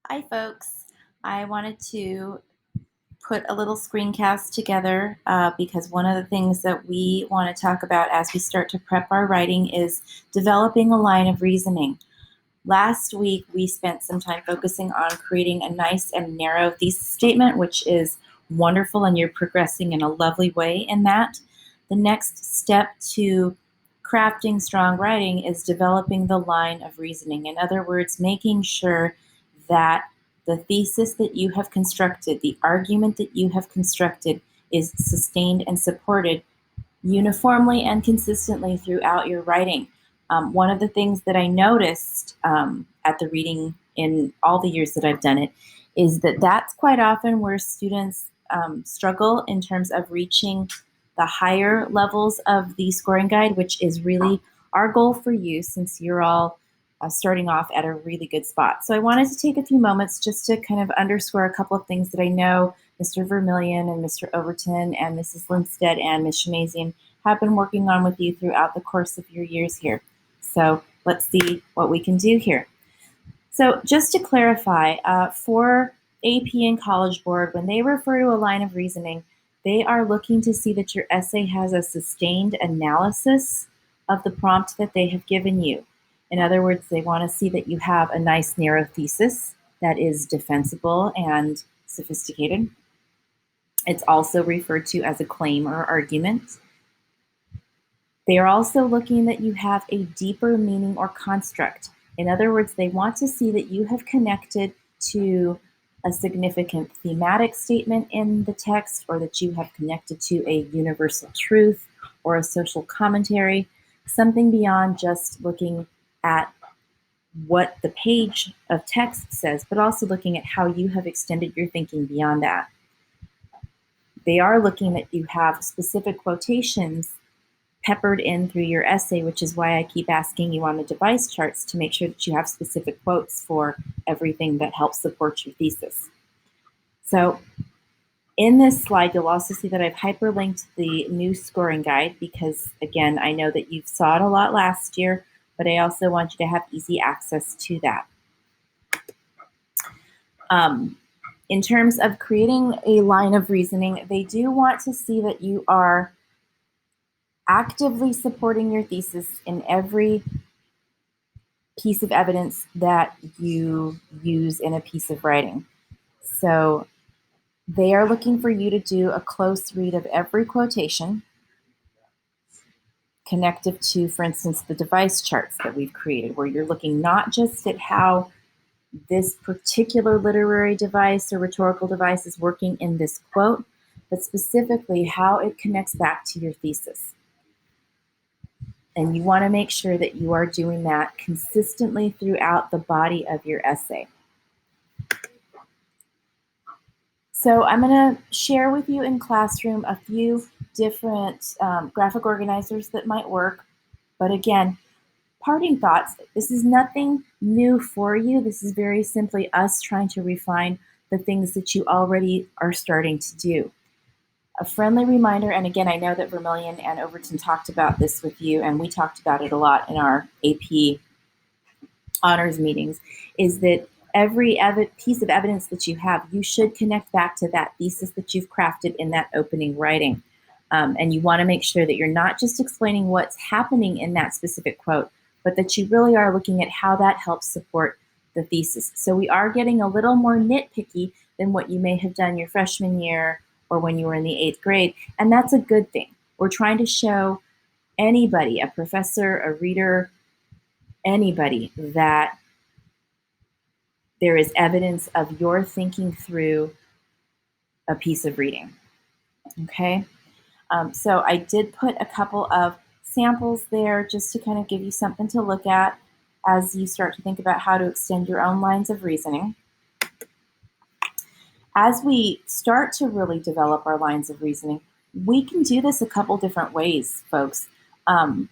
Hi, folks. I wanted to put a little screencast together because one of the things that we want to talk about as we start to prep our writing is developing a line of reasoning. Last week, we spent some time focusing on creating a nice and narrow thesis statement, which is wonderful, and you're progressing in a lovely way in that. The next step to crafting strong writing is developing the line of reasoning. In other words, making sure that the thesis that you have constructed, the argument that you have constructed, is sustained and supported uniformly and consistently throughout your writing. One of the things that I noticed at the reading in all the years that I've done it is that that's quite often where students struggle in terms of reaching the higher levels of the scoring guide, which is really our goal for you since you're all starting off at a really good spot. So I wanted to take a few moments just to kind of underscore a couple of things that I know Mr. Vermillion and Mr. Overton and Mrs. Lindstedt and Ms. Shemazian have been working on with you throughout the course of your years here. So let's see what we can do here. So just to clarify, for AP and College Board, when they refer to a line of reasoning, they are looking to see that your essay has a sustained analysis of the prompt that they have given you. In other words, they want to see that you have a nice narrow thesis that is defensible and sophisticated. It's also referred to as a claim or argument. They are also looking that you have a deeper meaning or construct. In other words, they want to see that you have connected to a significant thematic statement in the text, or that you have connected to a universal truth or a social commentary, something beyond just looking at what the page of text says, but also looking at how you have extended your thinking beyond that. They are looking that you have specific quotations peppered in through your essay, which is why I keep asking you on the device charts to make sure that you have specific quotes for everything that helps support your thesis. So in this slide, you'll also see that I've hyperlinked the new scoring guide because, again, I know that you saw it a lot last year, but I also want you to have easy access to that. In terms of creating a line of reasoning, they do want to see that you are actively supporting your thesis in every piece of evidence that you use in a piece of writing. So they are looking for you to do a close read of every quotation connective to, for instance, the device charts that we've created, where you're looking not just at how this particular literary device or rhetorical device is working in this quote, but specifically how it connects back to your thesis. And you want to make sure that you are doing that consistently throughout the body of your essay. So I'm going to share with you in Classroom a few different graphic organizers that might work. But again, parting thoughts, this is nothing new for you. This is very simply us trying to refine the things that you already are starting to do. A friendly reminder, and again, I know that Vermillion and Overton talked about this with you, and we talked about it a lot in our AP honors meetings, is that every piece of evidence that you have, you should connect back to that thesis that you've crafted in that opening writing. And you want to make sure that you're not just explaining what's happening in that specific quote, but that you really are looking at how that helps support the thesis. So we are getting a little more nitpicky than what you may have done your freshman year or when you were in the 8th grade. And that's a good thing. We're trying to show anybody, a professor, a reader, anybody, that there is evidence of your thinking through a piece of reading. Okay? So I did put a couple of samples there just to kind of give you something to look at as you start to think about how to extend your own lines of reasoning. As we start to really develop our lines of reasoning, we can do this a couple different ways, folks. I'm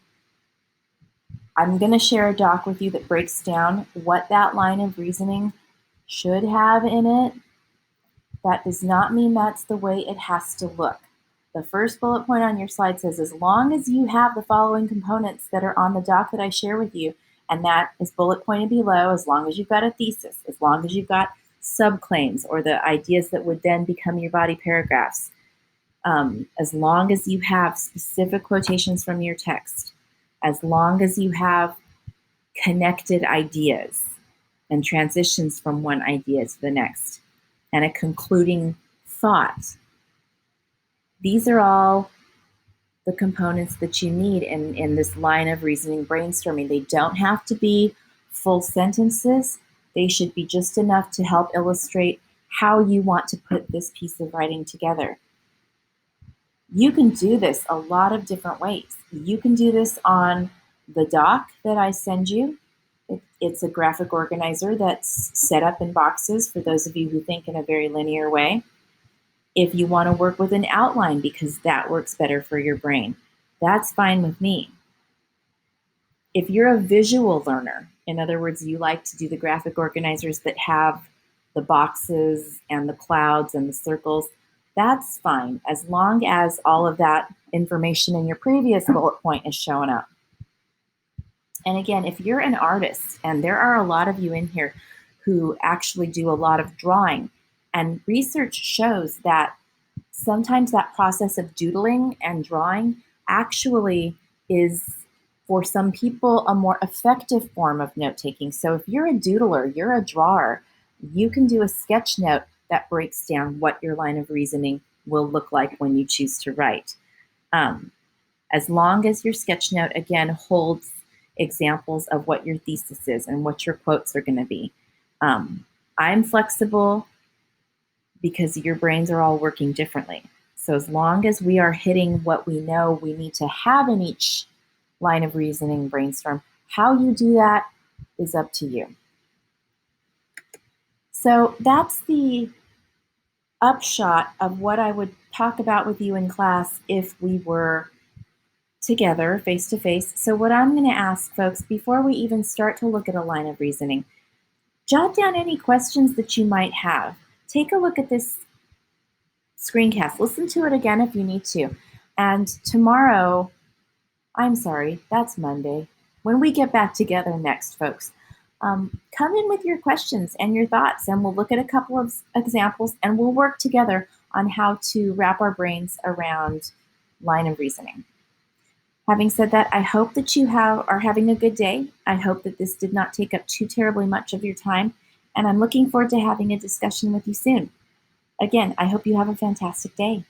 going to share a doc with you that breaks down what that line of reasoning should have in it. That does not mean that's the way it has to look. The first bullet point on your slide says, as long as you have the following components that are on the doc that I share with you, and that is bullet pointed below, as long as you've got a thesis, as long as you've got subclaims or the ideas that would then become your body paragraphs. As long as you have specific quotations from your text, as long as you have connected ideas and transitions from one idea to the next, and a concluding thought, these are all the components that you need in this line of reasoning brainstorming. They don't have to be full sentences. They should be just enough to help illustrate how you want to put this piece of writing together. You can do this a lot of different ways. You can do this on the doc that I send you. It's a graphic organizer that's set up in boxes for those of you who think in a very linear way. If you want to work with an outline because that works better for your brain, that's fine with me. If you're a visual learner, in other words, you like to do the graphic organizers that have the boxes and the clouds and the circles, that's fine, as long as all of that information in your previous bullet point is showing up. And again, if you're an artist, and there are a lot of you in here who actually do a lot of drawing, and research shows that sometimes that process of doodling and drawing actually is, for some people, a more effective form of note-taking. So if you're a doodler, you're a drawer, you can do a sketch note that breaks down what your line of reasoning will look like when you choose to write. As long as your sketch note, again, holds examples of what your thesis is and what your quotes are going to be. I'm flexible because your brains are all working differently. So as long as we are hitting what we know we need to have in each line of reasoning brainstorm, how you do that is up to you. So that's the upshot of what I would talk about with you in class if we were together face to face. So what I'm going to ask folks, before we even start to look at a line of reasoning, jot down any questions that you might have. Take a look at this screencast. Listen to it again if you need to. And tomorrow, I'm sorry, that's Monday. When we get back together next, folks, come in with your questions and your thoughts, and we'll look at a couple of examples, and we'll work together on how to wrap our brains around line of reasoning. Having said that, I hope that you are having a good day. I hope that this did not take up too terribly much of your time, and I'm looking forward to having a discussion with you soon. Again, I hope you have a fantastic day.